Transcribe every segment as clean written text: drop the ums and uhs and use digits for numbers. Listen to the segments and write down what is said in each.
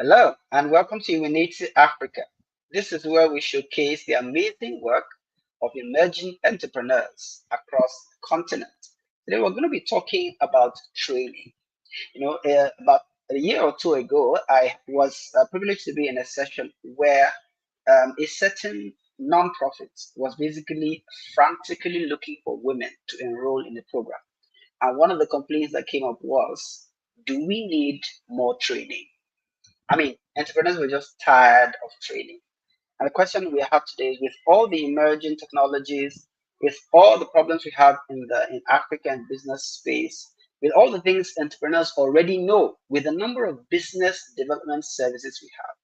Hello, and welcome to Unity Africa. This is where we showcase the amazing work of emerging entrepreneurs across the continent. Today, we're going to be talking about training. About a year or two ago, I was privileged to be in a session where a certain nonprofit was basically frantically looking for women to enroll in the program. And one of the complaints that came up was, do we need more training? I mean, entrepreneurs were just tired of training. And the question we have today is with all the emerging technologies, with all the problems we have in African business space, with all the things entrepreneurs already know, with the number of business development services we have,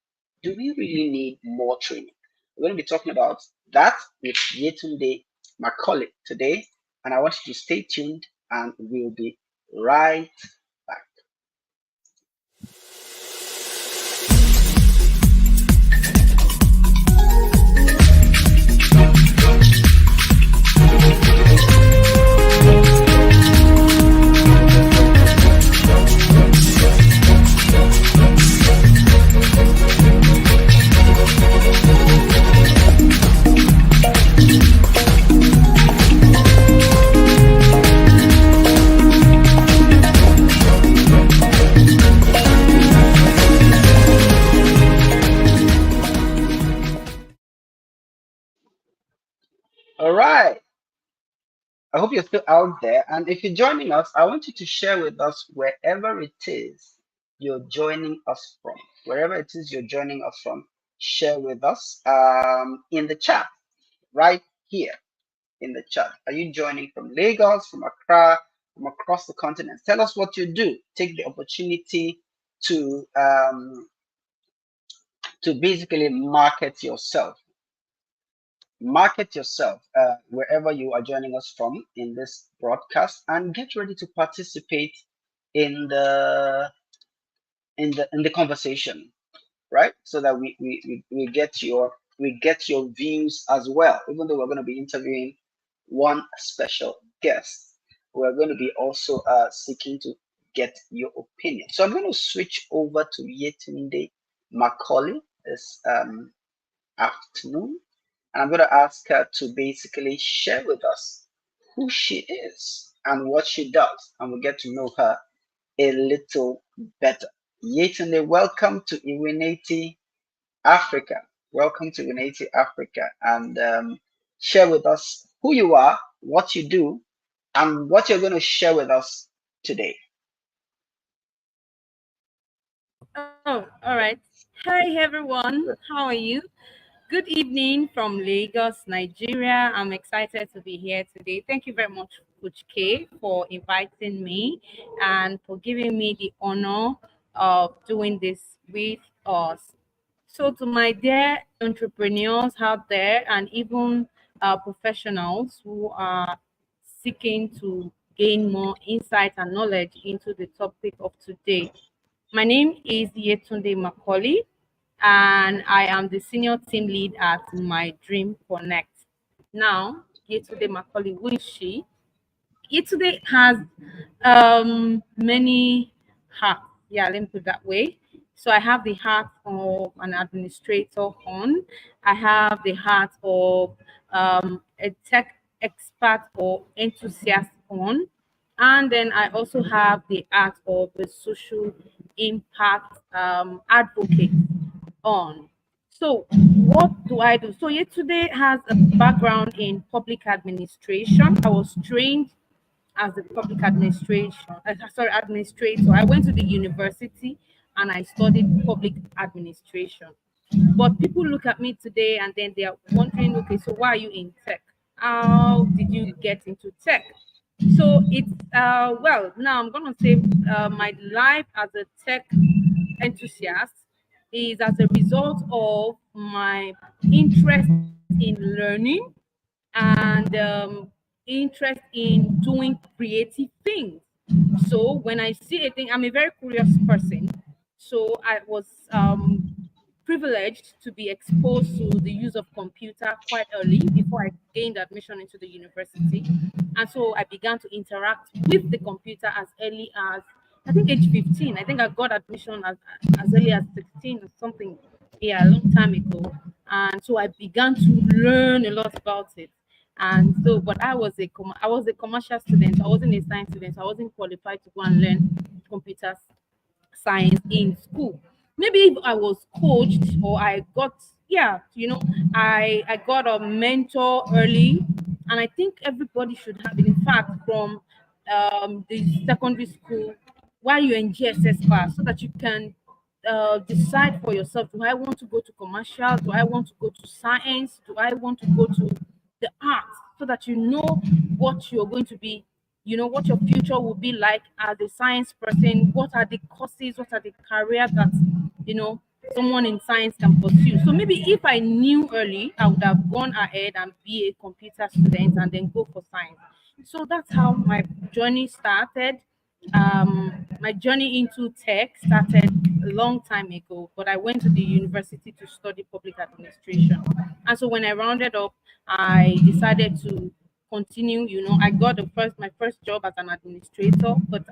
do we really need more training? We're going to be talking about that with Yetunde Macaulay today. And I want you to stay tuned and we'll be right back. All right. I hope you're still out there. And if you're joining us, I want you to share with us wherever it is you're joining us from. Wherever it is you're joining us from, share with us in the chat right here in the chat. Are you joining from Lagos, from Accra, from across the continent? Tell us what you do. Take the opportunity to basically market yourself. Market yourself wherever you are joining us from in this broadcast, and get ready to participate in the conversation, right? So that we get your views as well. Even though we're going to be interviewing one special guest, we're going to be also seeking to get your opinion. So I'm going to switch over to Yetunde Macaulay this afternoon. And I'm going to ask her to basically share with us who she is and what she does. And we'll get to know her a little better. Yetunde, welcome to Unity Africa. Welcome to Unity Africa. And share with us who you are, what you do, and what you're going to share with us today. Oh, all right. Hi, everyone. How are you? Good evening from Lagos, Nigeria. I'm excited to be here today. Thank you very much, Coach K, for inviting me and for giving me the honor of doing this with us. So, to my dear entrepreneurs out there and even professionals who are seeking to gain more insight and knowledge into the topic of today, my name is Yetunde Macaulay, and I am the senior team lead at MyDreamConnect. Now, Yetunde Macaulay, who is she? Yetunde has many hats. Yeah, let me put it that way. So I have the hat of an administrator on. I have the hat of a tech expert or enthusiast on. And then I also have the hat of a social impact advocate on. So what do I do? So yesterday has a background in public administration. I was trained as a public administrator. I went to the university and I studied public administration. But people look at me today and then they are wondering, okay, so why are you in tech? How did you get into tech? So it's well, now I'm gonna say my life as a tech enthusiast is as a result of my interest in learning and interest in doing creative things. So when I see a thing, I'm a very curious person. So I was privileged to be exposed to the use of computer quite early before I gained admission into the university. And so I began to interact with the computer as early as I think age 15. I think I got admission as early as 16 or something. Yeah, a long time ago. And so I began to learn a lot about it. And so, but I was a commercial student. I wasn't a science student. So I wasn't qualified to go and learn computers science in school. Maybe if I was coached or I got, yeah, I got a mentor early, and I think everybody should have it. In fact, from the secondary school while you're in GSS class, so that you can decide for yourself: do I want to go to commercial? Do I want to go to science? Do I want to go to the arts? So that you know what you're going to be, what your future will be like as a science person. What are the courses, what are the careers that you know someone in science can pursue. So maybe if I knew early, I would have gone ahead and be a computer student and then go for science. So that's how my journey started. My journey into tech started a long time ago, but I went to the university to study public administration. And so when I rounded up, I decided to continue. I got my first job as an administrator, but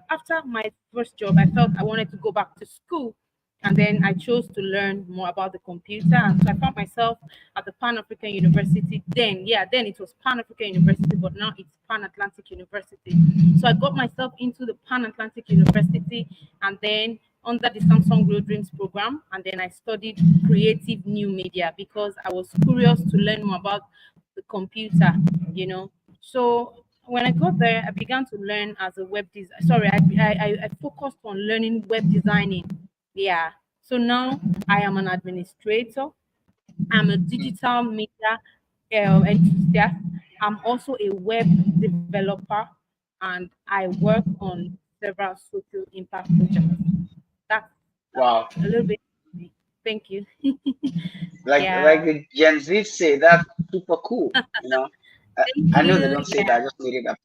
after my first job, I felt I wanted to go back to school, and then I chose to learn more about the computer. And so I found myself at the Pan African University. Then it was Pan African University, but now it's Pan Atlantic University. So I got myself into the Pan Atlantic University, and then under the Samsung Real Dreams program, and then I studied creative new media because I was curious to learn more about the computer. you know. So when I got there, I began to learn as a web design. Sorry, I focused on learning web designing. Yeah. So now I am an administrator. I'm a digital media enthusiast. I'm also a web developer, and I work on several social impact projects. That's Wow. a little bit. Thank you. Like Yeah. the Gen Z say, that's super cool. Thank I know they you. don't say that, I Yeah. just made it up.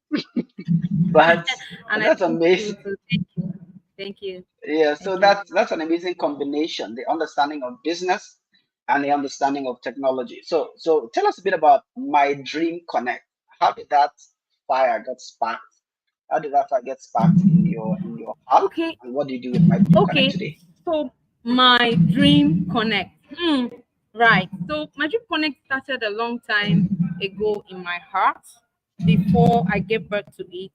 But And I that's think you amazing. too. Thank you. Thank you. Yeah, so Thank you. that's an amazing combination, the understanding of business and the understanding of technology. So tell us a bit about My Dream Connect. How did that fire get sparked? How did that fire get sparked in your heart? Okay. And what do you do with My Dream Connect Okay. today? So my dream connect. Right. So my dream connect started a long time ago in my heart before I gave birth to it,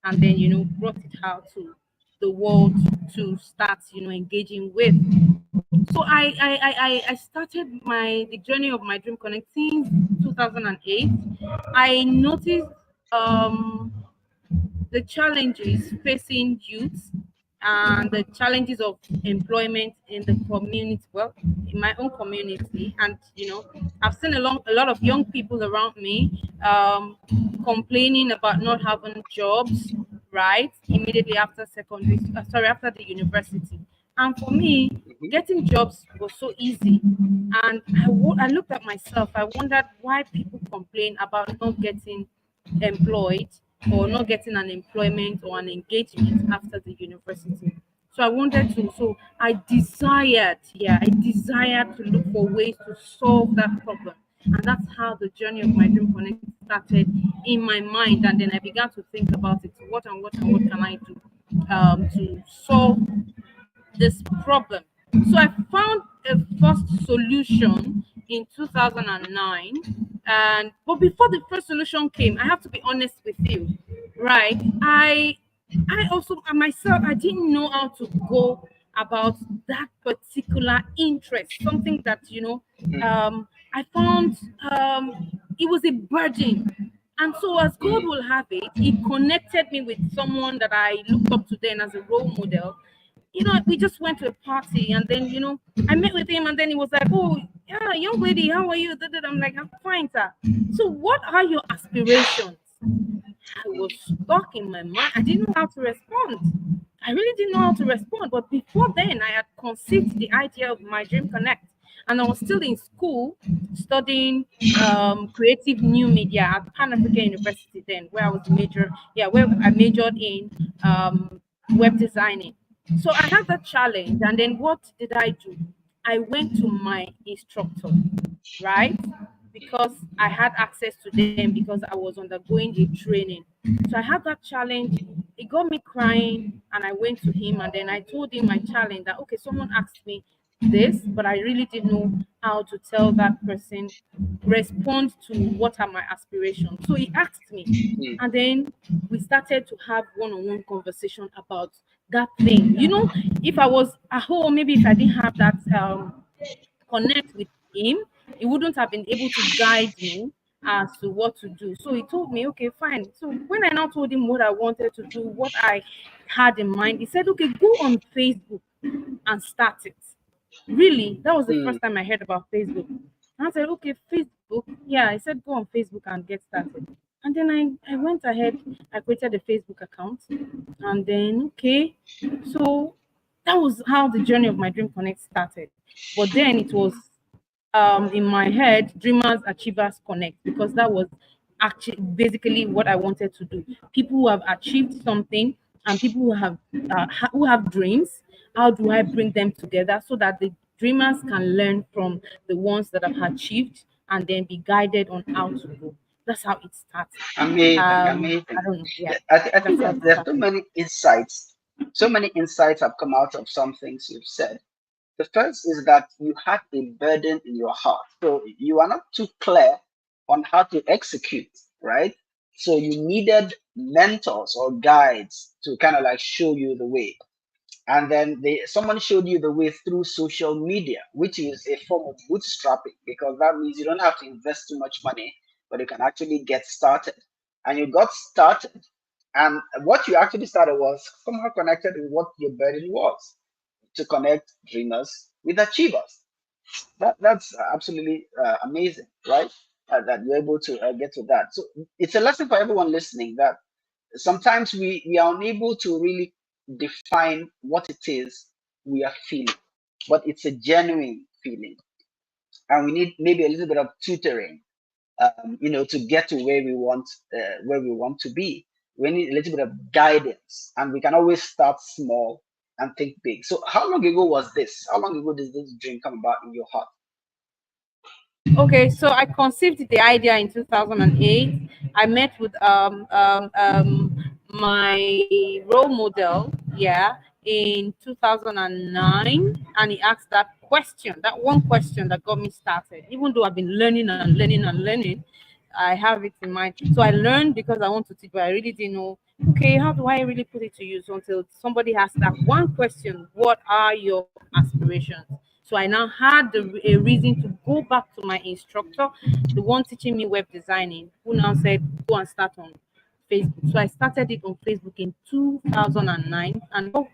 and then brought it out to the world to start engaging with. So I started the journey of my dream connect since 2008. I noticed um the challenges facing youth and the challenges of employment in the community, well, in my own community. And I've seen a lot of young people around me complaining about not having jobs, right, immediately after after the university. And for me, Mhm. getting jobs was so easy. And I looked at myself. I wondered why people complain about not getting employed or not getting an employment or an engagement after the university. So I desired to look for ways to solve that problem. And that's how the journey of my dream connect started in my mind. And then I began to think about it. What can I do to solve this problem? So I found a first solution in 2009. And but before the first solution came, I have to be honest with you, right? I also myself, I didn't know how to go about that particular interest, something that I found it was a burden. And so, as God Mm, will have it, He connected me with someone that I looked up to then as a role model. We just went to a party, and then I met with him, and then he was like, "Oh, yeah, young lady, how are you?" I'm like, "I'm fine, sir." So, what are your aspirations? I was stuck in my mind. I didn't know how to respond. I really didn't know how to respond. But before then, I had conceived the idea of my Dream Connect. And I was still in school studying creative new media at Pan African University then, where I majored in web designing. So I had that challenge. And then what did I do? I went to my instructor, right? Because I had access to them because I was undergoing a training. So I had that challenge it got me crying, and I went to him, and then I told him my challenge that okay, someone asked me this, but I really didn't know how to tell that person respond to what are my aspirations. So he asked me, mm, and then we started to have one-on-one conversation about that thing. If I was at home, maybe if I didn't have that connect with him, he wouldn't have been able to guide me as to what to do. So he told me, okay, fine. So when I now told him what I wanted to do, what I had in mind, he said, okay, go on Facebook and start it. Really, that was the mm. first time I heard about Facebook. And I said, okay, Facebook. Yeah, I said, go on Facebook and get started. And then I went ahead, I created a Facebook account. And then, okay, so that was how the journey of my Dream Connect started. But then it was in my head, Dreamers Achievers Connect, because that was actually basically what I wanted to do. People who have achieved something and people who have dreams, how do I bring them together so that the dreamers can learn from the ones that have achieved and then be guided on how to go. That's how it started. Amazing, amazing. I don't know. Yeah, Yeah, I think that's how that it there's started. so many insights have come out of some things you've said. The first is that you had a burden in your heart. So you are not too clear on how to execute, right? So you needed mentors or guides to kind of like show you the way. And then someone showed you the way through social media, which is a form of bootstrapping because that means you don't have to invest too much money, but you can actually get started. And you got started, and what you actually started was somehow connected with what your burden was, to connect dreamers with achievers. That's absolutely amazing, right? That you're able to get to that. So it's a lesson for everyone listening that sometimes we are unable to really define what it is we are feeling, but it's a genuine feeling, and we need maybe a little bit of tutoring, to get to where we want to be. We need a little bit of guidance, and we can always start small and think big. So, how long ago was this? How long ago did this dream come about in your heart? Okay, so I conceived the idea in 2008. I met with my role model, yeah, in 2009, and he asked that question, that one question that got me started. Even though I've been learning and learning and learning, I have it in mind. So I learned because I want to teach, but I really didn't know, okay, how do I really put it to use until somebody asked that one question, what are your aspirations? So I now had a reason to go back to my instructor, the one teaching me web designing, who now said, go and start on Facebook. So I started it on Facebook in 2009. And what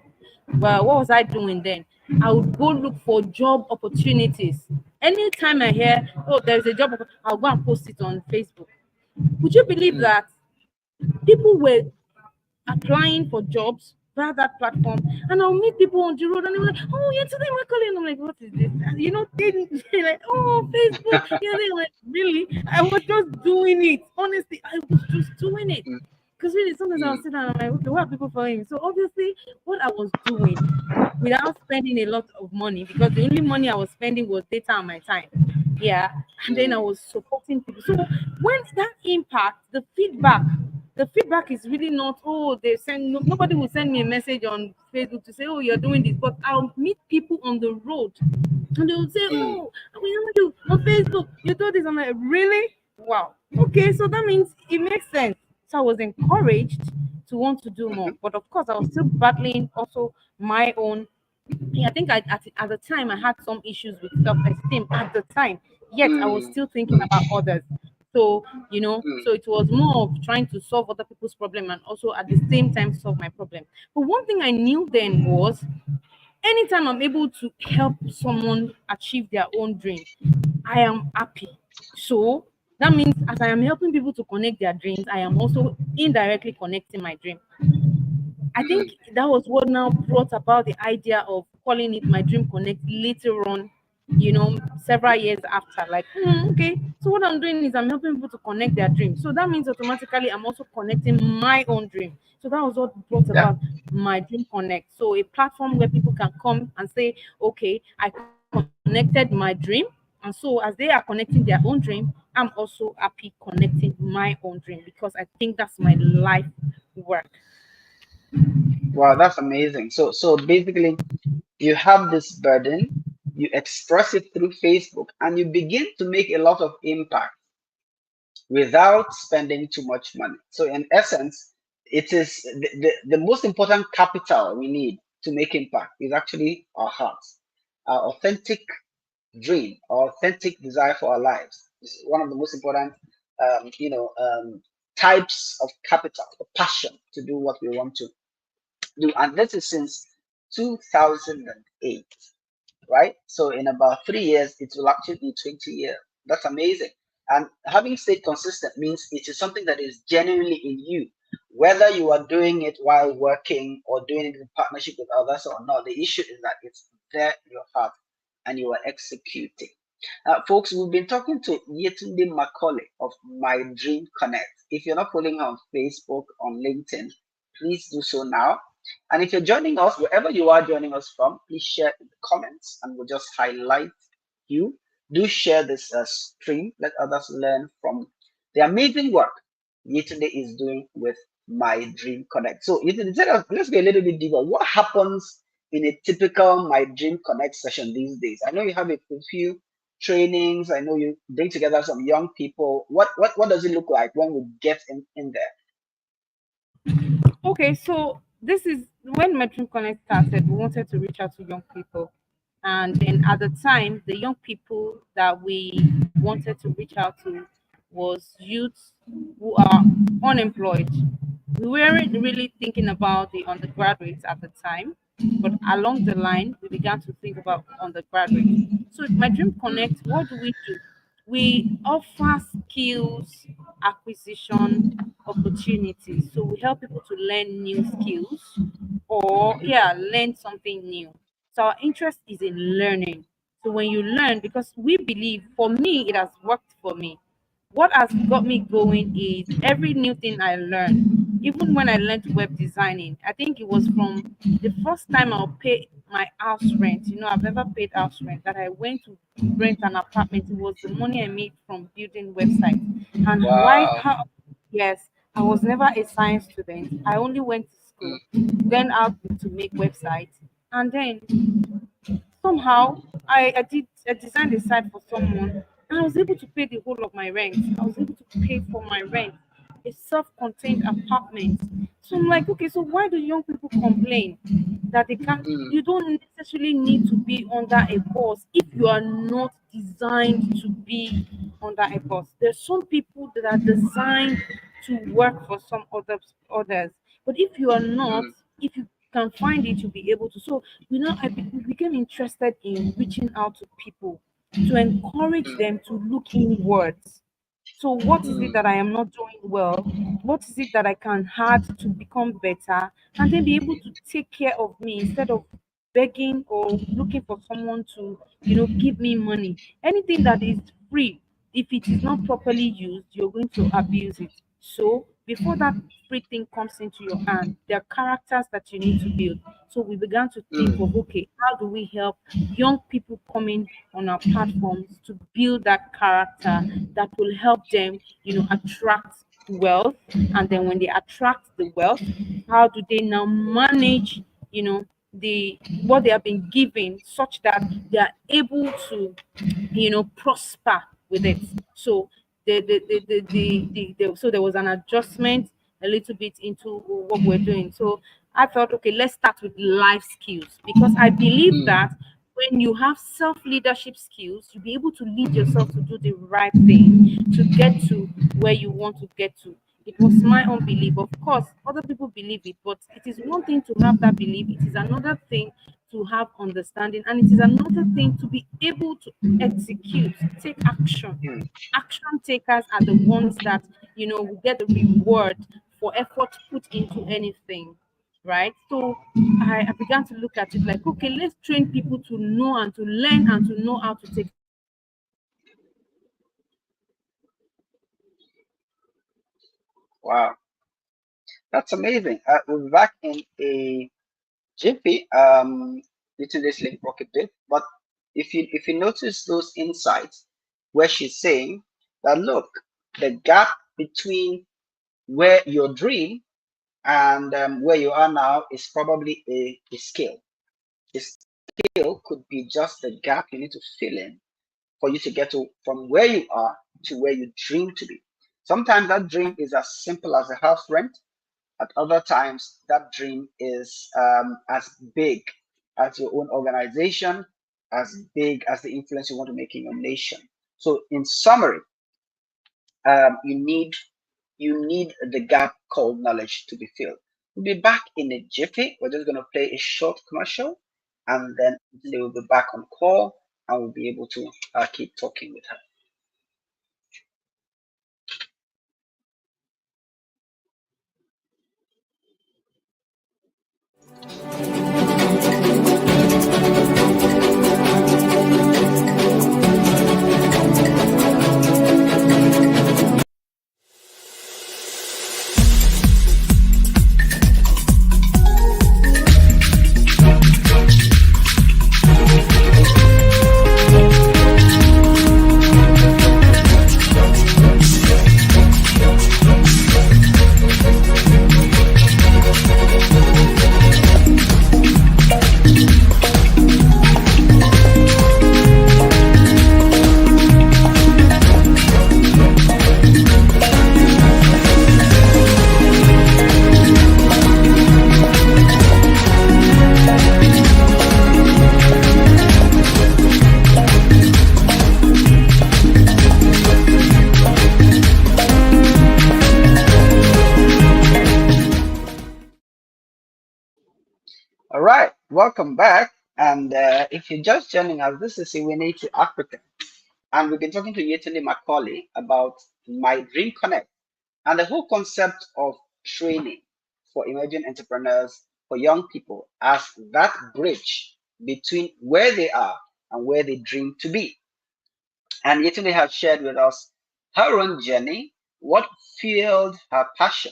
was I doing then? I would go look for job opportunities. Anytime I hear, oh, there's a job, I'll go and post it on Facebook. Would you believe Mm, that people were applying for jobs via that platform, and I'll meet people on the road, and they're like, "Oh, yeah, today we're calling." I'm like, "What is this?" And, they're like, "Oh, Facebook." Yeah, they're like, "Really?" I was just doing it. Honestly, I was just doing it. mm, Because really, sometimes I was mm, sitting down, I'm like, okay, what are people following me? So obviously, what I was doing without spending a lot of money, because the only money I was spending was data and my time. Yeah. And then I mm, was supporting people. So when that impact, the feedback is really not, oh, they send nobody will send me a message on Facebook to say, oh, you're doing this, but I'll meet people on the road and they will say, mm, oh, we know you on Facebook, you do this. I'm like, really? Wow. Okay, so that means it makes sense. So I was encouraged to want to do more. mhm, But of course, I was still battling also my own. Yeah, I think at the time I had some issues with self-esteem at the time. Yet I was mm, still thinking mm, about others. So, mm. so it was more of trying to solve other people's problem and also at the same time solve my problem. But one thing I knew then was anytime I'm able to help someone achieve their own dream, I am happy. So that means as I am helping people to connect their dreams, I am also indirectly connecting my dream. I think Mm. that was what now brought about the idea of calling it my Dream Connect later on, several years after. Like, okay, so what I'm doing is I'm helping people to connect their dreams. So that means automatically I'm also connecting my own dream. So that was what brought Yeah. about my Dream Connect. So a platform where people can come and say, okay, I connected my dream. And so as they are connecting their own dream, I'm also happy connecting my own dream because I think that's my life work. Wow, that's amazing. So basically, you have this burden, you express it through Facebook, and you begin to make a lot of impact without spending too much money. So, in essence, it is the most important capital we need to make impact is actually our hearts, our authentic dream, our authentic desire for our lives. Is one of the most important, types of capital, the passion to do what we want to do. And this is since 2008, right? So in about 3 years, it will actually be 20 years. That's amazing. And having stayed consistent means it is something that is genuinely in you, whether you are doing it while working or doing it in partnership with others or not. The issue is that it's there in your heart and you are executing. Folks, we've been talking to Yetunde Macaulay of MyDreamConnect. If you're not following her on Facebook, on LinkedIn, please do so now. And if you're joining us, wherever you are joining us from, please share in the comments and we'll just highlight you. Do share this stream. Let others learn from the amazing work Yetunde is doing with My Dream Connect. So, Yetunde, let's go a little bit deeper. What happens in a typical My Dream Connect session these days? I know you have a few trainings. I know you bring together some young people. What does it look like when we get in there? Okay, so this is when Metro Connect started. We wanted to reach out to young people, and then at the time, the young people that we wanted to reach out to was youths who are unemployed. We weren't really thinking about the undergraduates at the time, but along the line, we began to think about undergraduates. So, at My Dream Mm, Connect, what do we do? We offer skills acquisition opportunities. So we help people to learn new skills or learn something new. So our interest is in learning. So when you learn, because we believe, for me, it has worked for me. What has got me going is every new thing I learn. Even when I learned web designing, I think it was from the first time I'll pay my house rent. You know, I've never paid house rent. That I went to rent an apartment. It was the money I made from building websites. And why? wow. How? Yes, I was never a science student. I only went to school, Mm, then out to make websites, and then somehow I designed a site for someone and I was able to pay the whole of my rent. I was able to pay for my rent, a self-contained apartment. So I'm like, okay, so why do young people complain that they can't? mm, You don't necessarily need to be under a boss if you are not designed to be under a boss. There's some people that are designed to work for some others. But if you are not, mm, if you can find it, you'll be able to. So we became interested in reaching out to people to encourage mm, them to look inwards. So, what is it mm, that I am not doing well? What is it that I can add to become better? And then be able to take care of me instead of begging or looking for someone to, give me money. Anything that is free, if it is not properly used, you're going to abuse it. So, before that free thing comes into your hand, there are characters that you need to build. So, we began to think mm, of, okay, how do we help young people coming on our platforms to build that character that will help them, attract wealth. And then when they attract the wealth, how do they now manage, the what they have been given such that they are able to, prosper with it. So so there was an adjustment a little bit into what we're doing. So I thought, okay, let's start with life skills because I believe mm, that when you have self leadership skills, you'll be able to lead yourself to do the right thing to get to where you want to get to. It was my own belief. Of course, other people believe it, but it is one thing to have that belief, it is another thing to have understanding, and it is another thing to be able to execute, take action. mm. Action takers are the ones that, will get the reward for effort put into anything, right? So I began to look at it like, okay, let's train people to know and to learn and to know how to take. Wow, that's amazing. We'll be back in a jiffy. Little this link work a bit, but if you notice those insights where she's saying that look, the gap between where your dream and where you are now is probably a skill. A skill could be just the gap you need to fill in for you to get to from where you are to where you dream to be. Sometimes that dream is as simple as a house rent. At other times, that dream is as big as your own organization, as big as the influence you want to make in your nation. So, in summary, you need the gap called knowledge to be filled. We'll be back in a jiffy. We're just going to play a short commercial, and then they will be back on call, and we'll be able to keep talking with her. All right, welcome back. And if you're just joining us, this is Iwinate Africa. And we've been talking to Yetunde Macaulay about MyDreamConnect and the whole concept of training for emerging entrepreneurs, for young people, as that bridge between where they are and where they dream to be. And Yetunde has shared with us her own journey, what fueled her passion,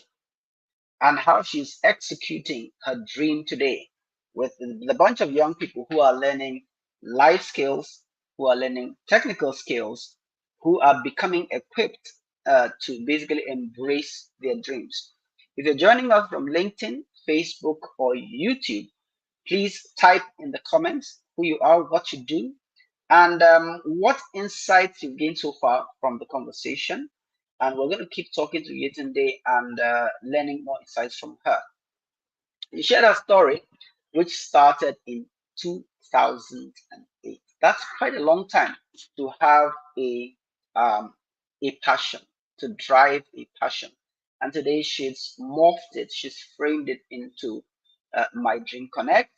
and how she's executing her dream today with the bunch of young people who are learning life skills, who are learning technical skills, who are becoming equipped to basically embrace their dreams. If you're joining us from LinkedIn, Facebook, or YouTube, please type in the comments who you are, what you do, and what insights you've gained so far from the conversation. And we're going to keep talking to Yetunde and learning more insights from her. You shared a story which started in 2008. That's quite a long time to have um, a passion, to drive a passion. And today she's morphed it, she's framed it into MyDreamConnect,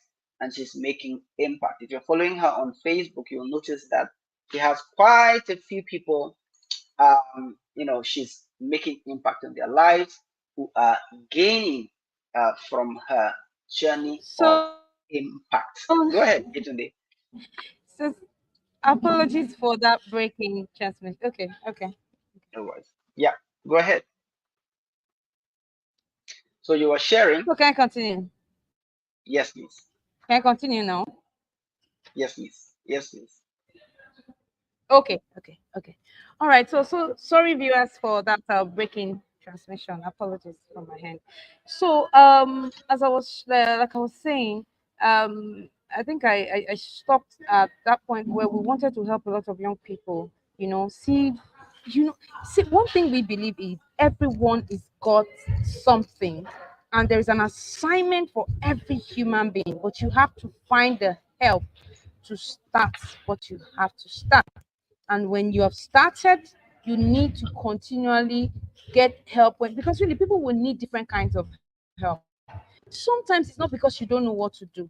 and she's making impact. If you're following her on Facebook, you'll notice that she has quite a few people she's making impact on their lives, who are gaining from her journey of So, impact. Go ahead, Yetunde. so apologies for that breaking transmission. Okay. No worries. Yeah, go ahead. So you were sharing. So can I continue? Yes, please. Can I continue now? Yes, please. Yes, please. Okay. All right. So sorry viewers for that breaking transmission. Apologies from my hand. So as I was like I was saying, I think I stopped at that point where we wanted to help a lot of young people. See one thing we believe is everyone is got something, and there is an assignment for every human being, but you have to find the help to start what you have to start. And when you have started, you need to continually get help because really people will need different kinds of help. Sometimes it's not because you don't know what to do,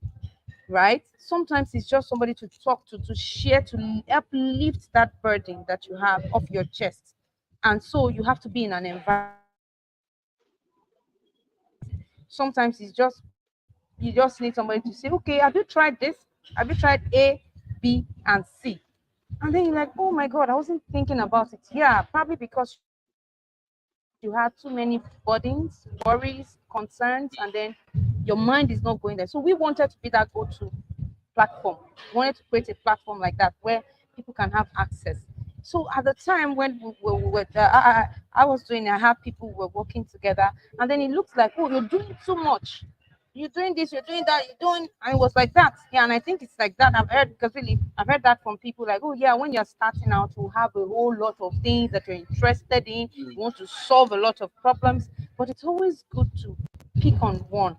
right? Sometimes it's just somebody to talk to share, to help lift that burden that you have off your chest. And so you have to be in an environment where you can share. Sometimes you just need somebody to say, okay, have you tried this? Have you tried A, B, and C? And then you're like, oh my God, I wasn't thinking about it. Yeah, probably because you had too many burdens, worries, concerns, and then your mind is not going there. So we wanted to be that go-to platform. We wanted to create a platform like that where people can have access. So at the time when we were, I was doing, I had people who were working together, and then it looks like, oh, you're doing too much. You're doing this, you're doing that, you're doing, and it was like that. Yeah, and I think it's like that. I've heard, because really, I've heard that from people like, oh yeah, when you're starting out, you have a whole lot of things that you're interested in, you mm, want to solve a lot of problems, but it's always good to pick on one.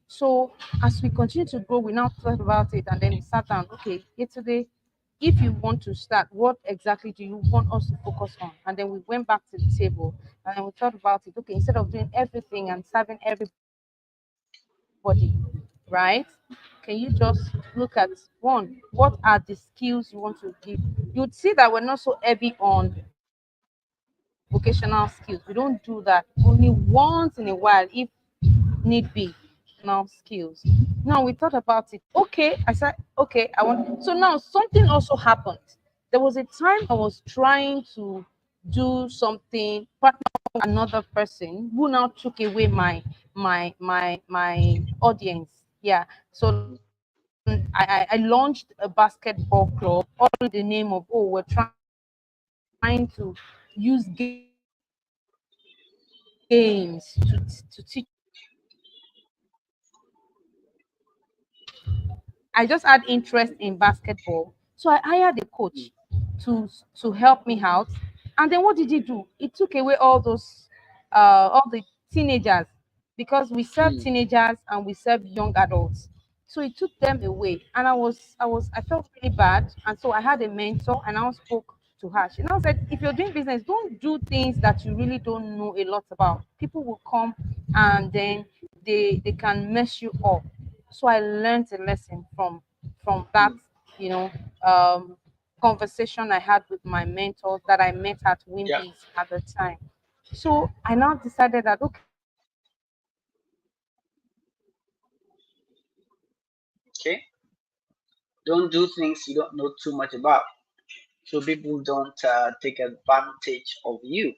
So as we continue to grow, we now thought about it and then we sat down. Okay, yesterday, if you want to start, what exactly do you want us to focus on? And then we went back to the table and then we thought about it. Okay, instead of doing everything and serving everybody, right? Can you just look at one? What are the skills you want to give? You'd see that we're not so heavy on vocational skills. We don't do that. Only once in a while, if need be, now skills. Now we thought about it. Okay, I said, okay, I want. So now something also happened. There was a time I was trying to do something, partner with another person who now took away my audience. Yeah. So I launched a basketball club all in the name of, oh, we're trying to use games to teach people I just had interest in basketball. So I hired a mm, coach to help me out. And then what did he do? He took away all the teenagers, because we serve mm. teenagers and we serve young adults. So he took them away. And I felt really bad. And so I had a mentor and I spoke to her. She now said, if you're doing business, don't do things that you really don't know a lot about. People will come and then they can mess you up. So I learned a lesson from that, Mm. you know, um, conversation I had with my mentor that I met at Yeah. Wimby's at the time. So I now decided that, okay, if I'm going to do business, I need to know Okay. Don't do things you don't know too much about, so people don't take advantage of you.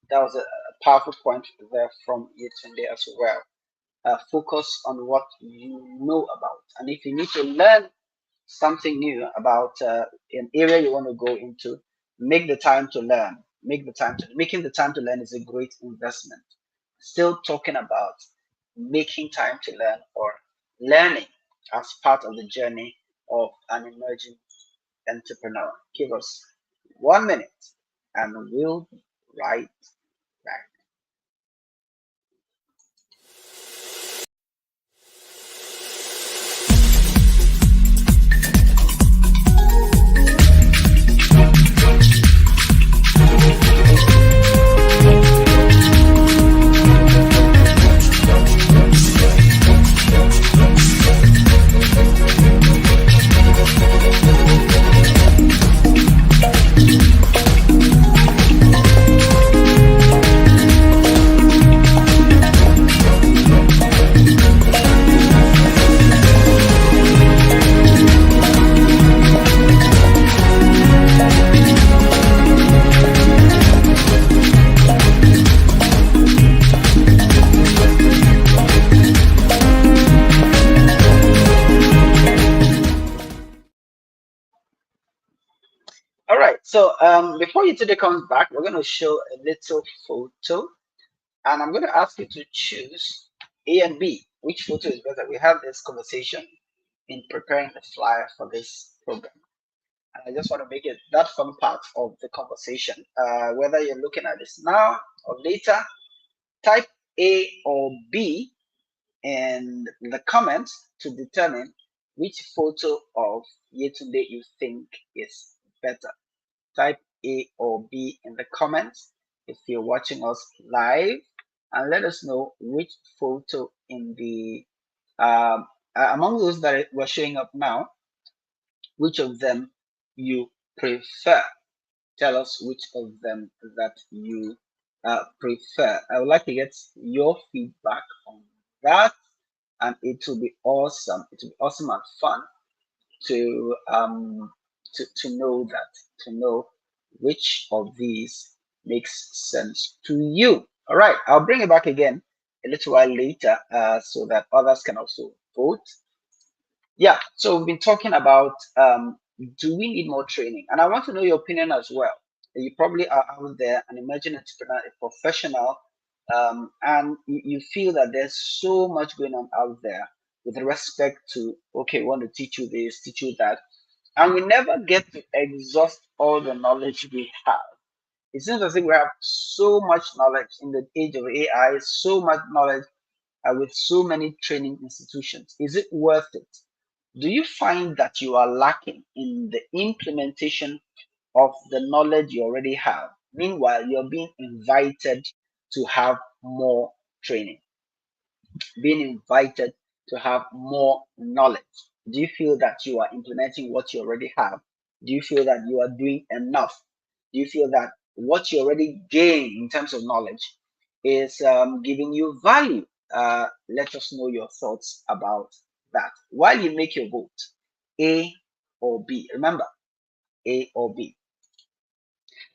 That was a powerful point there from Yetunde as well. Focus on what you know about, and if you need to learn something new about an area you want to go into, make the time to learn. Making the time to learn is a great investment. Still talking about making time to learn or learning as part of the journey of an emerging entrepreneur. Give us 1 minute and we'll be right back. All right. So before you today comes back, we're going to show a little photo, and I'm going to ask you to choose A and B. Which photo is better? We had this conversation in preparing the flyer for this program, and I just want to make it that fun part of the conversation. Whether you're looking at this now or later, type A or B in the comments to determine which photo of Yetunde you think is better. Type A or B in the comments if you're watching us live, and let us know which photo in the among those that were showing up now, which of them you prefer. Tell us which of them that you prefer. I would like to get your feedback on that, and it will be awesome. It will be awesome and fun to to know that, to know which of these makes sense to you. All right, I'll bring it back again a little while later so that others can also vote. Yeah, so we've been talking about Do we need more training? And I want to know your opinion as well. You probably are out there, an emerging entrepreneur, a professional, and you feel that there's so much going on out there with respect to, okay, we want to teach you this, teach you that, and we never get to exhaust all the knowledge we have. It seems as if we have so much knowledge in the age of AI, so much knowledge with so many training institutions. Is it worth it? Do you find that you are lacking in the implementation of the knowledge you already have? Meanwhile, you're being invited to have more training, being invited to have more knowledge. Do you feel that you are implementing what you already have? Do you feel that you are doing enough? Do you feel that what you already gain in terms of knowledge is giving you value? Let us know your thoughts about that. While you make your vote, A or B. Remember, A or B.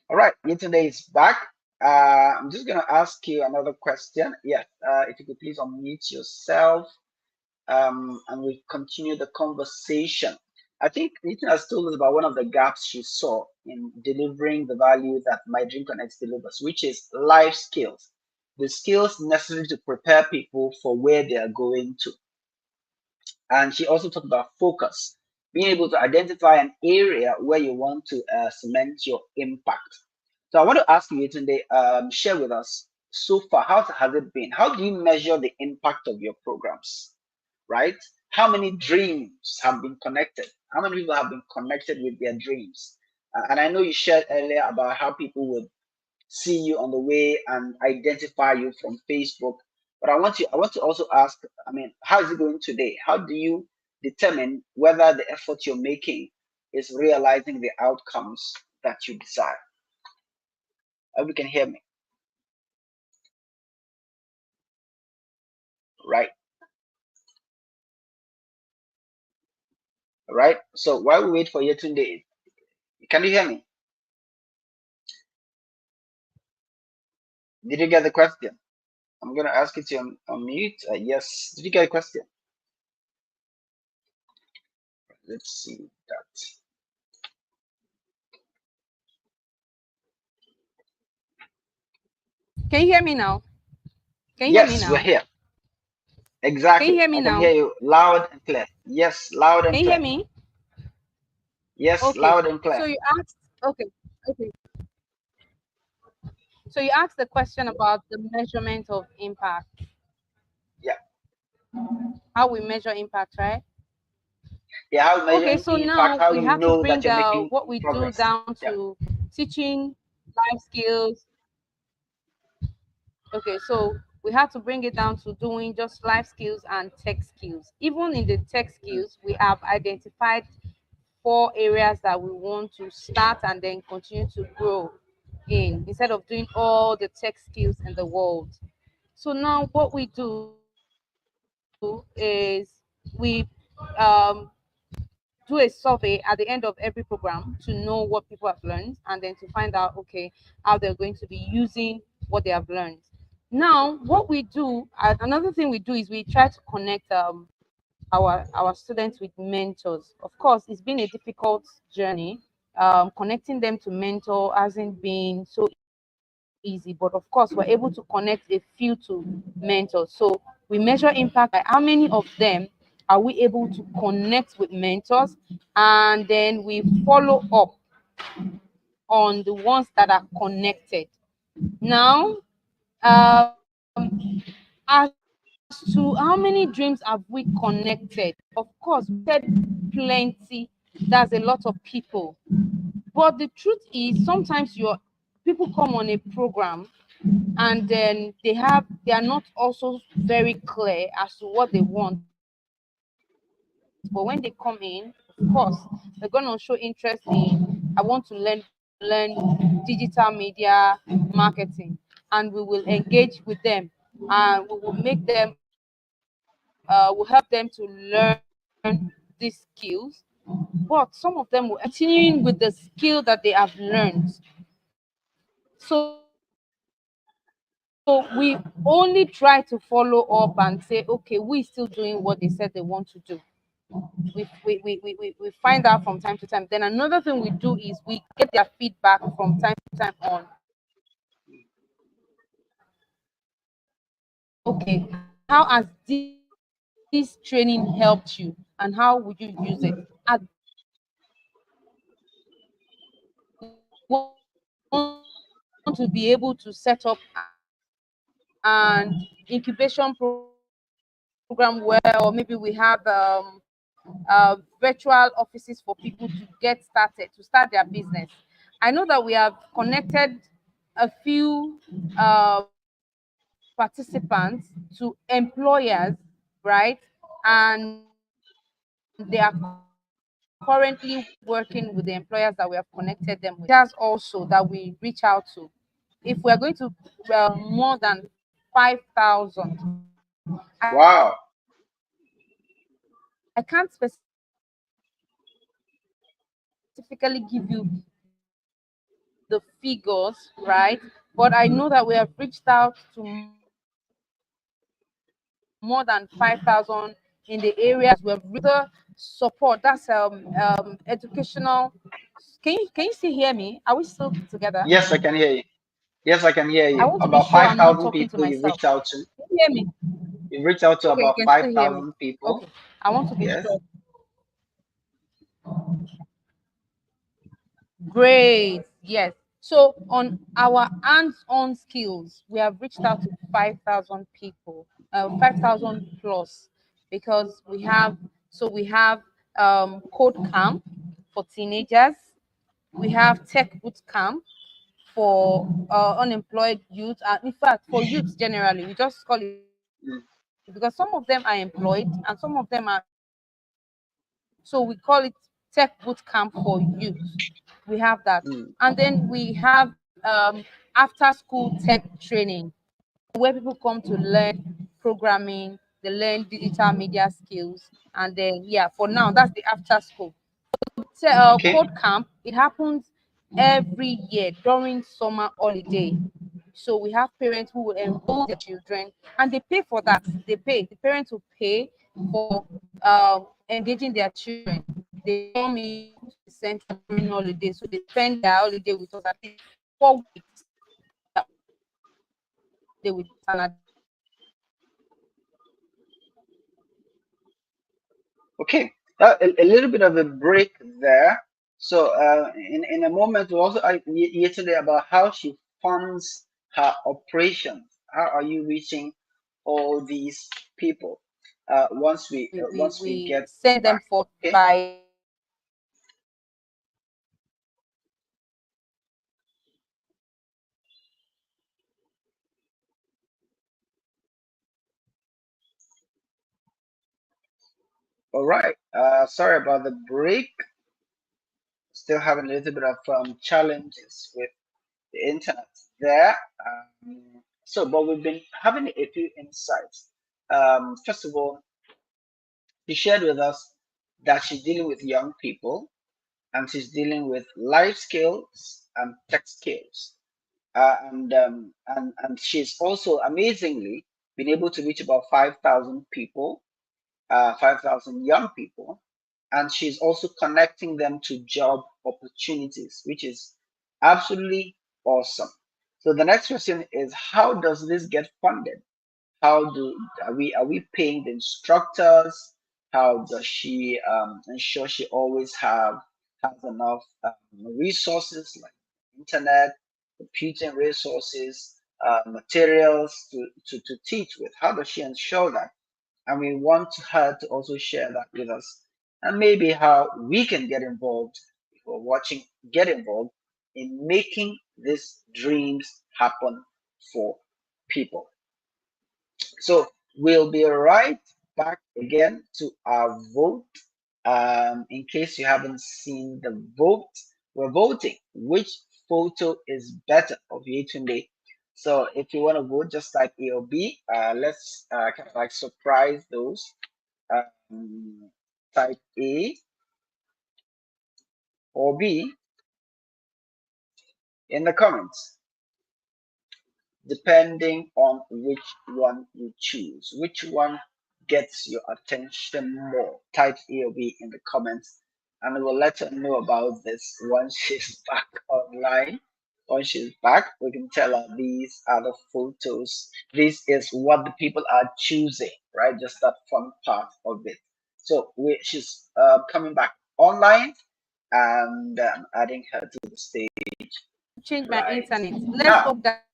All right, Yetunde is back. I'm just going to ask you another question. Yes, if you could please unmute yourself, and we continue the conversation. I think Yetunde has told us about one of the gaps she saw in delivering the value that MyDreamConnect delivers, which is life skills, the skills necessary to prepare people for where they are going to. And she also talked about focus, being able to identify an area where you want to cement your impact. So I want to ask you, Yetunde, share with us so far, how has it been? How do you measure the impact of your programs, right? How many dreams have been connected? How many people have been connected with their dreams? And I know you shared earlier about how people would see you on the way and identify you from Facebook. But I want to also ask, I mean, how is it going today? How do you determine whether the effort you're making is realizing the outcomes that you desire? I hope you can hear me, right? Right. So while we wait for Yetunde, can you hear me? Did you get the question? I'm going to ask you to unmute. Yes. Did you get a question? Let's see that. Can you hear me now? Can you hear me Yes, we're now? here. Can you Exactly. hear me I can now? hear you loud and clear. Yes, loud Can and you hear clear. me? Yes, Okay. loud and So clear. you asked, okay, okay. So you asked the question about the measurement of impact, Yeah. how we measure impact, right? Yeah, how Okay, measuring so impact, now how we you have to know that bring you're making what we do progress. down Yeah. to teaching life skills. Okay, so we have to bring it down to doing just life skills and tech skills. Even in the tech Mm. skills, we have identified 4 areas that we want to start and then continue to grow in instead of doing all the tech skills in the world. So now what we do is we um, do a survey at the end of every program to know what people have learned and then to find out, okay, how they're going to be using what they have learned. Now what we do, another thing we do is we try to connect our students with mentors. Of course, it's been a difficult journey. Connecting them to mentor hasn't been so easy, but of course, we're able to connect a few to mentors. So we measure impact by how many of them are we able to connect with mentors, and then we follow up on the ones that are connected. Now, as to how many dreams have we connected? Of course, we connected plenty. That's a lot of people. But the truth is, sometimes your people come on a program and then they are not also very clear as to what they want. But when they come in, of course, they're gonna show interest in, I want to learn digital media marketing, and we will engage with them, and we will make them will help them to learn these skills. But some of them will continuing with the skill that they have learned. So we only try to follow up and say, okay, we still doing what they said they want to do. We find out from time to time. Then another thing we do is we get their feedback from time to time on, okay, how has this training helped you and how would you use it? At that point, we want to be able to set up an incubation program where, or maybe we have virtual offices for people to get started, to start their business. I know that we have connected a few participants to employers, right? And they are currently working with the employers that we have connected them with. Also that we reach out to. If we are going to more than 5,000, I can't Wow. specifically give you the figures, right? But I know that we have reached out to more than 5,000 employers in the areas we have support. That's educational. Can you still hear me? Are we still together? Yes, I can hear you. Yes, I can hear I you. want to be About sure I'm not 5,000 talking to people you've myself. reached out to. Can you hear me? You've reached out to Okay, you about can still hear me. 5,000 Okay, people. I want to be Yes. sure. Great. Yes. So on our hands-on skills, we have reached out to 5,000 people, 5,000 plus, because we have code camp for teenagers. We have tech boot camp for unemployed youth, and in fact for youth generally. We just call it because some of them are employed and some of them are not. So we call it tech boot camp for youth. We have that. And then we have after school tech training where people come to learn programming, they learn digital media skills, and then yeah, for now that's the after school. Code Okay. camp, it happens every year during summer holiday. So we have parents who will enroll their children and they pay for that. The parents will pay for engaging their children. They come into the center during holiday, so they spend their holiday with us at least 4 weeks. They are on holiday with us, and at the end of the holiday, they spend their holiday with us. Okay. A little bit of a break there. So, in a moment, we also yesterday about how she funds her operations. How are you reaching all these people? Once we We get send them back. for Okay. by All right. Sorry about the break. Still having a little bit of challenges with the internet there. But we've been having a few insights. First of all, she shared with us that she's dealing with young people and she's dealing with life skills and tech skills. And she's also amazingly been able to reach about 5,000 people, 5,000 young people, and she's also connecting them to job opportunities, which is absolutely awesome. So the next question is, how does this get funded? How do are we paying the instructors? How does she ensure she always has enough resources like internet, computing resources, materials to teach with? How does she ensure that? And we want her to also share that with us, and maybe how we can get involved if we're watching, get involved in making these dreams happen for people. So we'll be right back again to our vote. In case you haven't seen the vote, we're voting which photo is better of Yetunde. So if you want to vote, just type A or B. Let's kind of like surprise those. Um, type A or B in the comments, depending on which one you choose. Which one gets your attention more? Type EOB in the comments, and we'll let her know about this once she's back online. Once she's back, we can tell her these are the photos. This is what the people are choosing, right? Just that fun part of it. So she's coming back online, and adding her to the stage Change my right internet. Let's now. hope that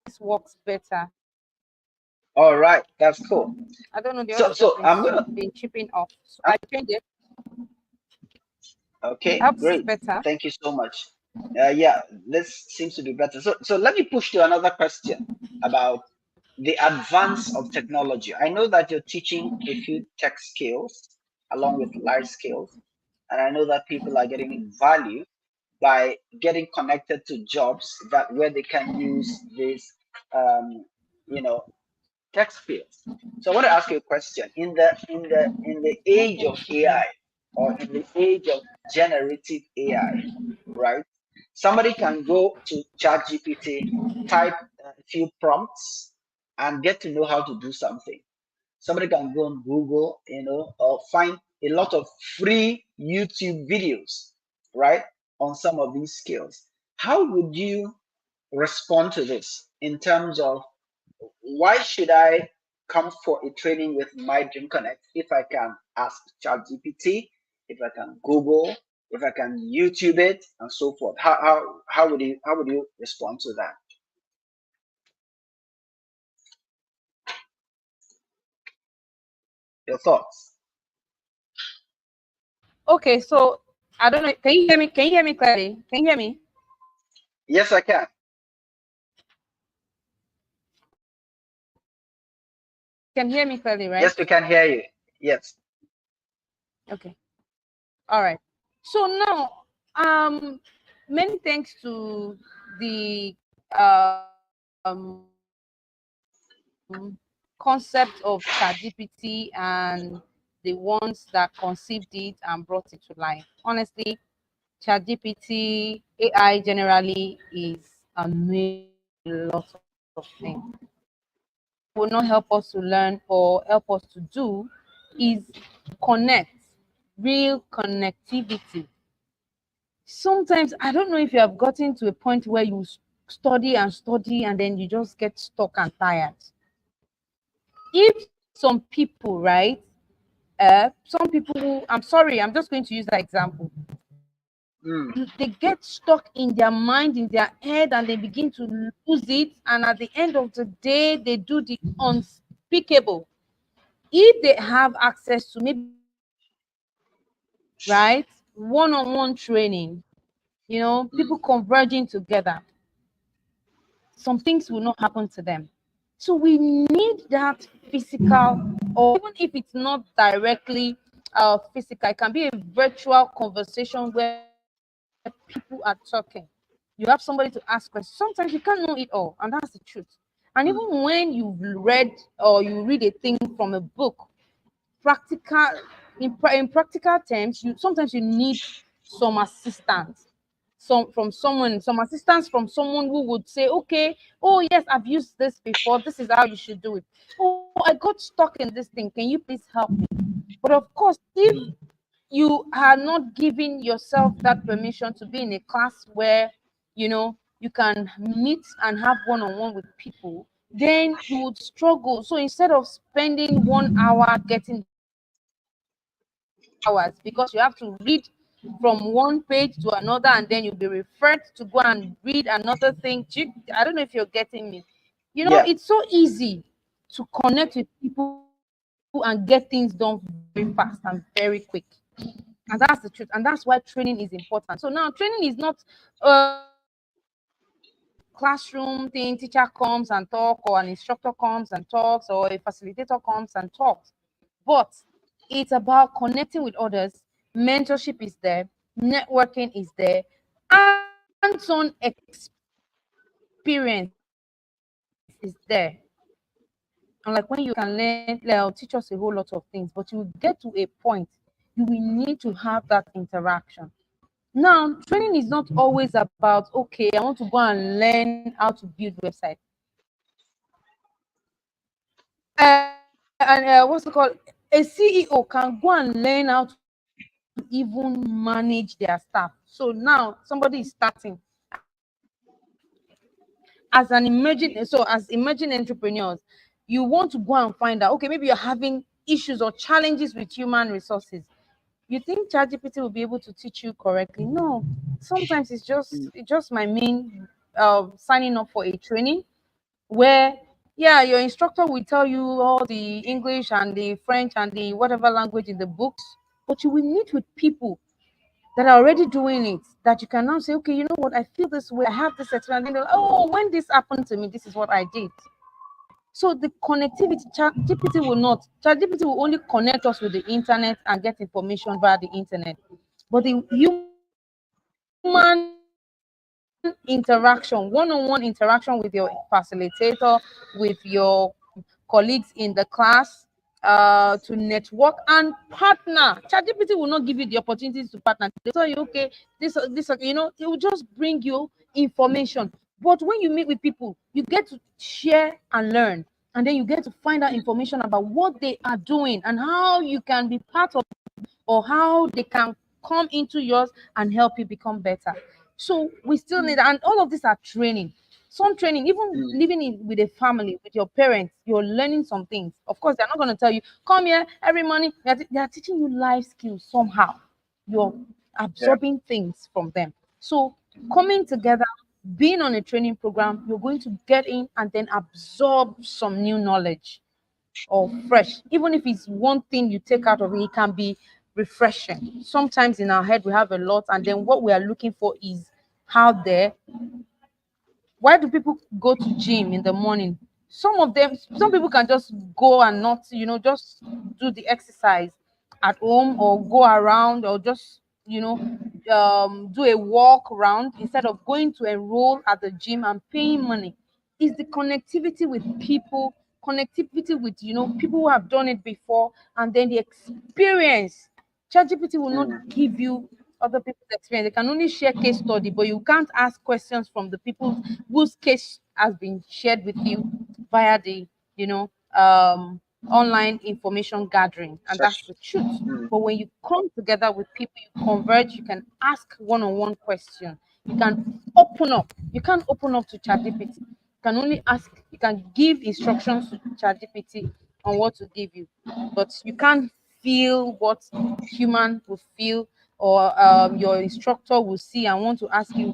this works better. All right, that's cool. I don't know. The So audio just I'm gonna. been chipping off. So I'm, I changed it. I okay, hope this is great. better. Thank you so much. Yeah, this seems to be better. So let me push to another question about the advance of technology. I know that you're teaching a few tech skills along with life skills, and I know that people are getting value by getting connected to jobs that where they can use these, um, you know, tech skills. So I want to ask you a question. In the age of AI, or in the age of generative AI, right? Somebody can go to ChatGPT, type a few prompts, and get to know how to do something. Somebody can go on Google, or find a lot of free YouTube videos, right, on some of these skills. How would you respond to this in terms of why should I come for a training with MyDreamConnect if I can ask ChatGPT, if I can Google, if I can YouTube it, and so forth? How would you respond to that? Your thoughts? Okay, so I don't know. Can you hear me? Can you hear me clearly? Can you hear me? Yes, I can. Can hear me clearly, right? Yes, we can hear you. Yes. Okay. All right. So now, many thanks to the concept of ChatGPT and the ones that conceived it and brought it to life. Honestly, ChatGPT, AI generally is amazing a lot of things. Will not help us to learn or help us to do is connect, real connectivity. Sometimes I don't know if you have gotten to a point where you study and study and then you just get stuck and tired. If some people, right, some people who, I'm sorry, I'm just going to use that example. They get stuck in their mind, in their head, and they begin to lose it. And at the end of the day, they do the unspeakable. If they have access to maybe, right, one-on-one training, people converging together, some things will not happen to them. So we need that physical, or even if it's not directly physical, it can be a virtual conversation where people are talking. You have somebody to ask questions. Sometimes you can't know it all, and that's the truth. And even when you've read or you read a thing from a book, practical in practical terms, you sometimes you need some assistance, some assistance from someone who would say, okay, oh yes, I've used this before, this is how you should do it. Oh, I got stuck in this thing, can you please help me? But of course, if you are not giving yourself that permission to be in a class where you can meet and have one-on-one with people, then you would struggle. So instead of spending 1 hour getting hours, because you have to read from one page to another and then you'll be referred to go and read another thing. I don't know if you're getting me. Yeah. It's so easy to connect with people and get things done very fast and very quick. And that's the truth. And that's why training is important. So now training is not classroom thing, teacher comes and talk, or an instructor comes and talks, or a facilitator comes and talks. But it's about connecting with others. Mentorship is there, networking is there, hands-on experience is there. And like when you can learn, they'll teach us a whole lot of things, but you get to a point, you will need to have that interaction. Now, training is not always about, okay, I want to go and learn how to build website. what's it called? A CEO can go and learn how to even manage their staff. So now somebody is starting as emerging entrepreneurs, you want to go and find out, okay, maybe you're having issues or challenges with human resources. You think ChatGPT will be able to teach you correctly? No. Sometimes it's just my main signing up for a training where, yeah, your instructor will tell you all the English and the French and the whatever language in the books, but you will meet with people that are already doing it, that you can now say, okay, you know what, I feel this way, I have this experience. And then, oh, when this happened to me, this is what I did. So the connectivity, ChatGPT will only connect us with the internet and get information via the internet. But the human interaction, one-on-one interaction with your facilitator, with your colleagues in the class, to network and partner. ChatGPT will not give you the opportunities to partner. They'll tell you, okay, it will just bring you information. But when you meet with people, you get to share and learn, and then you get to find out information about what they are doing and how you can be part of, or how they can come into yours and help you become better. So we still need, and all of these are training. Some training, even mm, living in with a family, with your parents, you're learning some things. Of course, they're not going to tell you, come here every morning. They are teaching you life skills somehow. You're yeah. absorbing things from them. So coming together, being on a training program, you're going to get in and then absorb some new knowledge or fresh. Even if it's one thing you take out of it, it can be refreshing. Sometimes in our head we have a lot, and then what we are looking for is out there. Why do people go to gym in the morning? Some people can just go and not, just do the exercise at home, or go around, or just, do a walk around instead of going to enroll at the gym and paying money. Is the connectivity with people, connectivity with, people who have done it before, and then the experience. ChatGPT will not Mm, give you other people's experience. They can only share case study, but you can't ask questions from the people whose case has been shared with you via the, you know, um, online information gathering, and that's such, the truth. mm, But when you come together with people, you converge, you can ask one-on-one question. You can open up. You can't open up to ChatGPT. You can only ask. You can give instructions to ChatGPT on what to give you, but you can't feel what human will feel, or your instructor will see and want to ask you.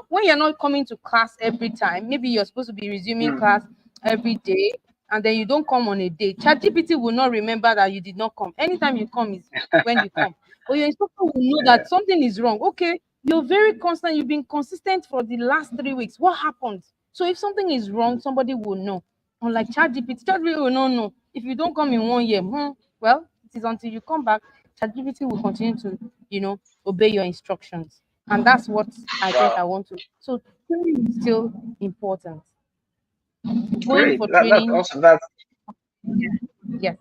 When you're not coming to class every time, maybe you're supposed to be resuming mm. class every day, and then you don't come on a day. ChatGPT will not remember that you did not come. Anytime you come is when you come. But your instructor will know Yeah. that something is wrong. Okay, you're very constant. You've been consistent for the last 3 weeks. What happened? So if something is wrong, somebody will know. Unlike ChatGPT will not know. If you don't come in 1 year, well, it is until you come back, ChatGPT will continue to, obey your instructions. And that's what I think Wow. I want to. So training is still important. Going Great. for That's training, awesome. That's yes.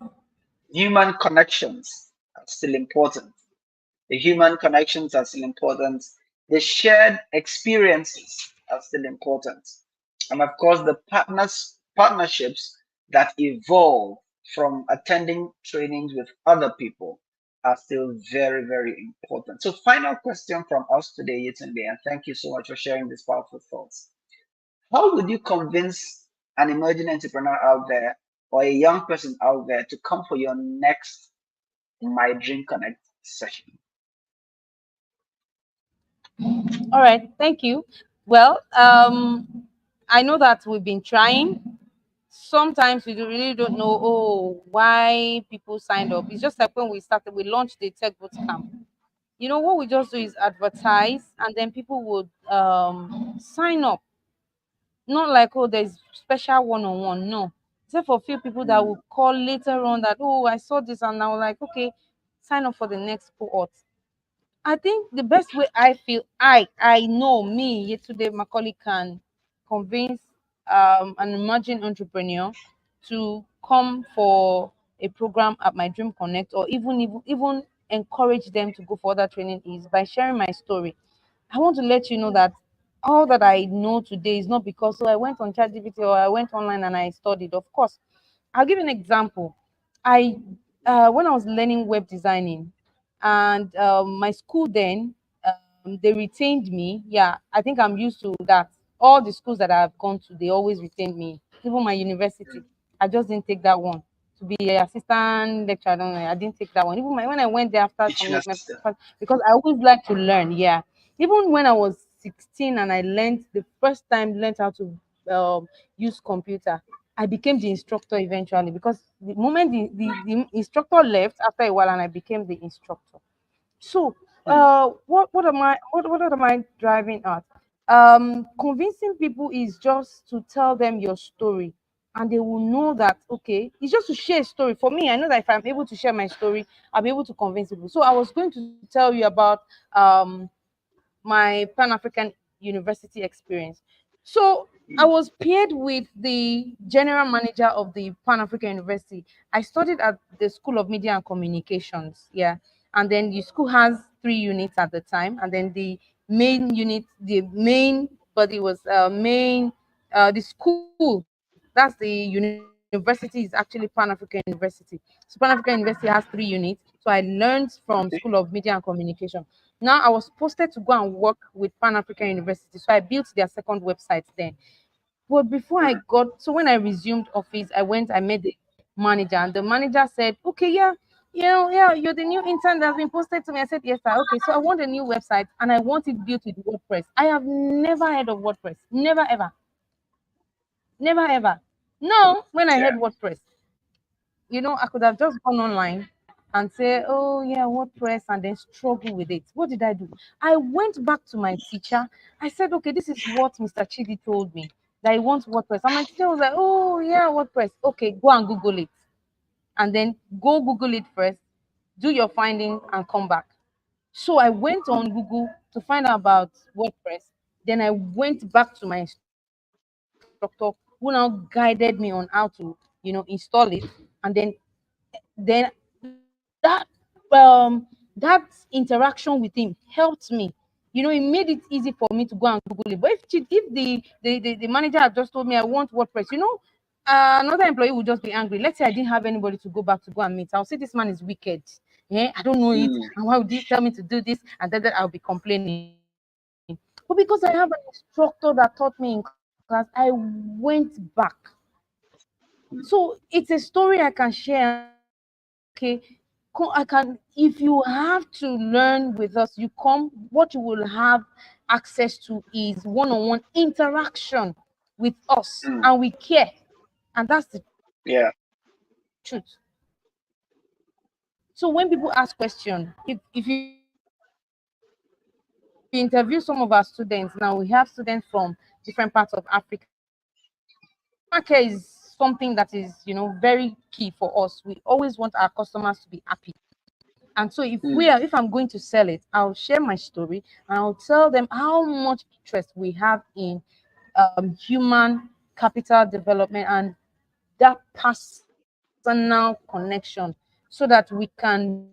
human connections are still important. The human connections are still important. The shared experiences are still important. And of course, the partnerships that evolve from attending trainings with other people are still very, very important. So, final question from us today, Yetunde, and thank you so much for sharing these powerful thoughts. How would you convince an emerging entrepreneur out there or a young person out there to come for your next My Dream Connect session? All right. Thank you. Well, I know that we've been trying. Sometimes we really don't know, why people signed up. It's just like when we launched the Tech Boot Camp. What we just do is advertise, and then people would sign up. Not like, there's special one-on-one. No. Except for a few people that Mm, will call later on that, I saw this, and I was like, okay, sign up for the next cohort. I think the best way I feel, I know me, Yetunde Macaulay, can convince an emerging entrepreneur to come for a program at My Dream Connect, or even encourage them to go for other training, is by sharing my story. I want to let you know that all that I know today is not because, I went on ChatGPT or I went online and I studied. Of course, I'll give you an example. I When I was learning web designing, and my school then, they retained me. Yeah, I think I'm used to that. All the schools that I've gone to, they always retained me. Even my university, I just didn't take that one to be an assistant lecturer. I don't know. I didn't take that one. Even when I went there after Teaching coming my assistant. because I always like to learn. Yeah, even when I was 16 and I learned the first time learned how to use computer, I became the instructor eventually because the moment the instructor left after a while and I became the instructor. So, Hmm. what am I driving at? Convincing people is just to tell them your story, and they will know that okay, it's just to share a story. For me, I know that if I'm able to share my story, I'll be able to convince people. So, I was going to tell you about my Pan African University experience. So I Hmm. was paired with the general manager of the Pan African University. I studied at the School of Media and Communications. Yeah. And then the school has 3 units at the time. And then the main unit, the main body was the school. That's the university is actually Pan African University. So Pan African University has 3 units. So I learned from School of Okay. Media and Communication. Now I was posted to go and work with Pan African University. So I built their second website then. But before I got, so when I resumed office, I went, I met the manager, and the manager said, okay, yeah, yeah, you're the new intern that's been posted to me. I said, yes, sir. Okay, so I want a new website and I want it built with WordPress. I have never heard of WordPress. Never, ever. Never, ever. No, when I heard Yeah. WordPress, I could have just gone online and say, oh, yeah, WordPress, and then struggle with it. What did I do? I went back to my teacher. I said, okay, this is what Mr. Chidi told me that he wants WordPress. And my teacher was like, oh, yeah, WordPress. Okay, go and Google it. And then go Google it first, do your finding, and come back. So I went on Google to find out about WordPress. Then I went back to my instructor who now guided me on how to, install it. And then that interaction with him helped me. It made it easy for me to go and Google it. But if the manager had just told me I want WordPress, another employee would just be angry. Let's say I didn't have anybody to go back to go and meet. I'll say this man is wicked. Yeah, I don't know it. Hmm. And why would he tell me to do this? And then I'll be complaining. But because I have an instructor that taught me in class, I went back. So it's a story I can share and say, okay, I can. If you have to learn with us, you come. What you will have access to is one-on-one interaction with us, Hmm. and we care, and that's the truth. Yeah. So when people ask question, if you interview some of our students now, we have students from different parts of Africa. Customer care is something that is, very key for us. We always want our customers to be happy. And so if I'm going to sell it, I'll share my Hmm. story and I'll tell them how much interest we have in human capital development and that personal connection so that we can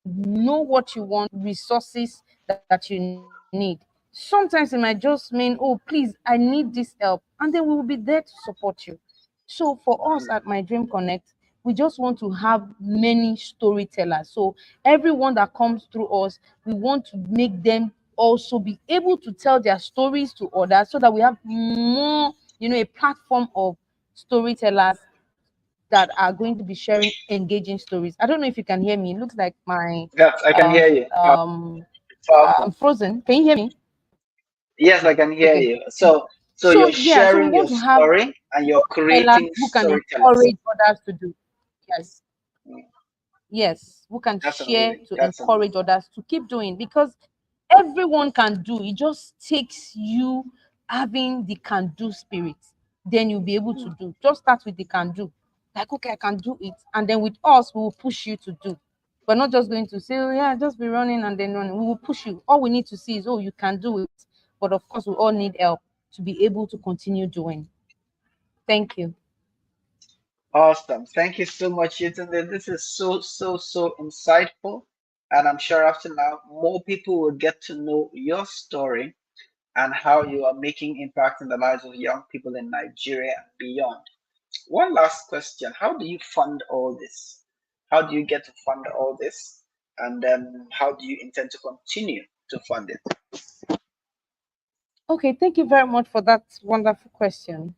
know what you want, resources that you need. Sometimes it might just mean, oh, please, I need this help, and then we will be there to support you. So for us at MyDreamConnect, we just want to have many storytellers. So everyone that comes through us, we want to make them also be able to tell their stories to others so that we have more, a platform of storytellers that are going to be sharing engaging stories. I don't know if you can hear me. It looks like my Yes, I can hear you. I'm Powerful. frozen. Can you hear me? Yes, I can hear Okay. you. So So you're yeah, so we sharing want your to have story and you're storytellers creating who can storytellers. encourage others to do. Yes. Mm. Yes, who can That's share amazing. to That's encourage amazing. others to keep doing because everyone can do. It just takes you having the can do spirit. Then you'll be able to do. Just start with the can do. Like, okay, I can do it. And then with us, we will push you to do. We're not just going to say, oh, yeah, just be running and then running. We will push you. All we need to see is, oh, you can do it. But of course, we all need help to be able to continue doing. Thank you. Awesome. Thank you so much, Yetunde. This is so insightful. And I'm sure after now, more people will get to know your story and how you are making impact in the lives of young people in Nigeria and beyond. one last question. How do you fund all this? How do you get to fund all this? And how do you intend to continue to fund it? Okay, thank you very much for that wonderful question.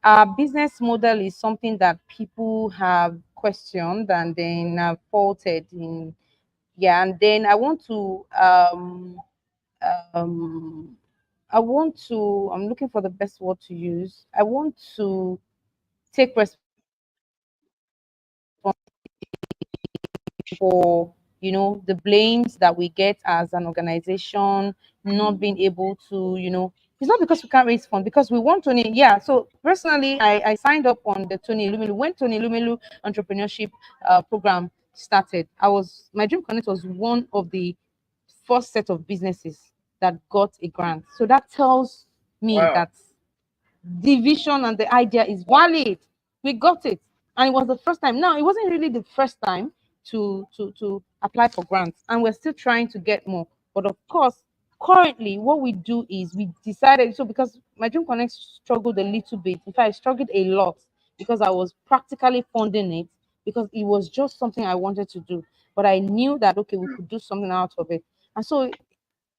Our business model is something that people have questioned and then faulted in. Yeah, and then um, I'm looking for the best word to use. I want to take responsibility for the blames that we get as an organization not being able to it's not because we can't raise funds, because we want to. Yeah, so personally I signed up on the Tony Lumelu when Tony Lumelu entrepreneurship program started. My Dream Connect was one of the first set of businesses that got a grant. So that tells me Wow. that the vision and the idea is valid. We got it, and it was the first time. Now, it wasn't really the first time to apply for grants, and we're still trying to get more. But of course, currently, what we do is we decided. So because my Dream Connect struggled a little bit, in fact, I struggled a lot because I was practically funding it because it was just something I wanted to do. But I knew that okay, we Mm, could do something out of it, and so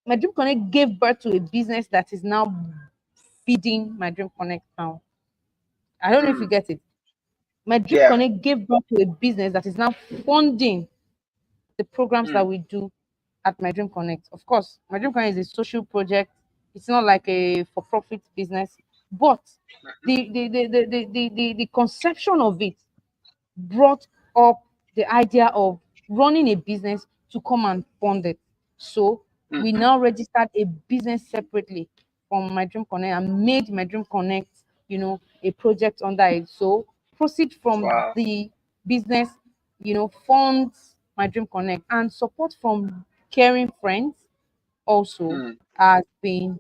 my Dream Connect gave birth to a business that is now feeding my Dream Connect now. I don't know if you mm, get it. My Dream yeah. Connect gave birth to a business that is now funding the programs that Mm, we do at My Dream Connect. Of course, My Dream Connect is a social project. It's not like a for-profit business, but the conception of it brought up the idea of running a business to come and fund it. So we mm, now registered a business separately from My Dream Connect and made My Dream Connect, a project under it. So proceed from wow. the business, funds My Dream Connect, and support from caring friends also Mm, has been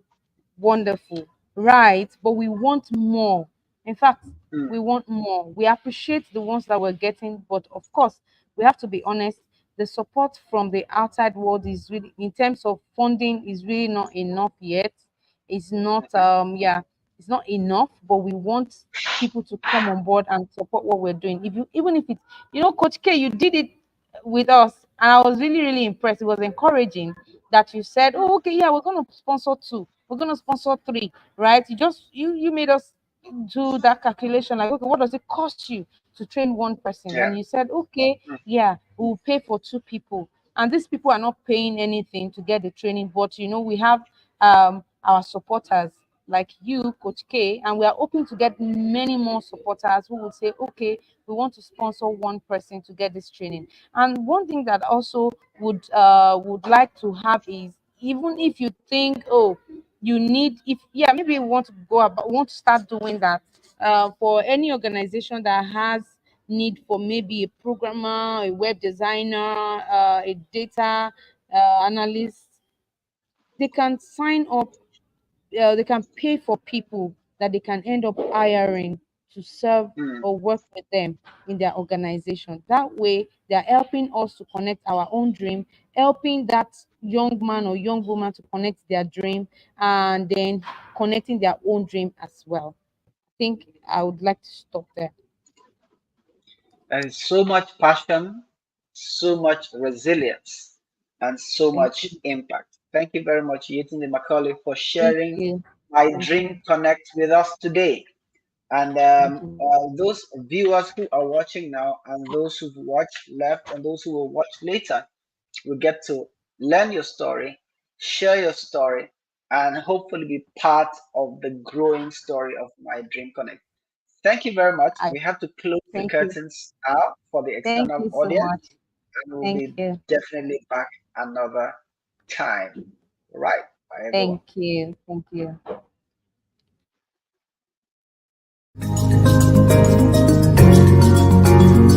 wonderful, right? But we want more. In fact, mm, we want more. We appreciate the ones that we're getting, but of course, we have to be honest. The support from the outside world is really, in terms of funding, is really not enough yet. It's not, mhm, yeah, it's not enough. But we want people to come on board and support what we're doing. Even if it's, Coach K, you did it with us, and I was really, really impressed. It was encouraging that you said, mm, "Oh, okay, yeah, we're going to sponsor two, we're going to sponsor three," right? You made us do that calculation, like, okay, what does it cost you to train one person? yeah. And you said, okay, Mm, yeah, we'll pay for two people, and these people are not paying anything to get the training, but we have our supporters like you, Coach K, and we are hoping to get many more supporters who will say, okay, we want to sponsor one person to get this training. And one thing that also would like to have is, even if you think, oh, you need, if yeah, maybe you want to want to start doing that, for any organization that has need for maybe a programmer, a web designer, a data analyst, they can sign up. They can pay for people that they can end up hiring to serve mm, or work with them in their organization. That way, they are helping us to connect our own dream, helping that young man or young woman to connect their dream, and then connecting their own dream as well. I think I would like to stop there. there is so much passion, so much resilience, and so Thank much you. impact. Thank you very much, Yetunde Macaulay, for Thank sharing you. my Thank Dream you. Connect with us today. And Thank you. those viewers who are watching now, and those who've watched left, and those who will watch later, will get to learn your story, share your story, and hopefully be part of the growing story of My Dream Connect. Thank you very much. I We have to close the thank you. curtains now for the Thank external you so audience, much. and we'll Thank be you. definitely back another time. All right. Bye, everyone. Thank you. Thank you.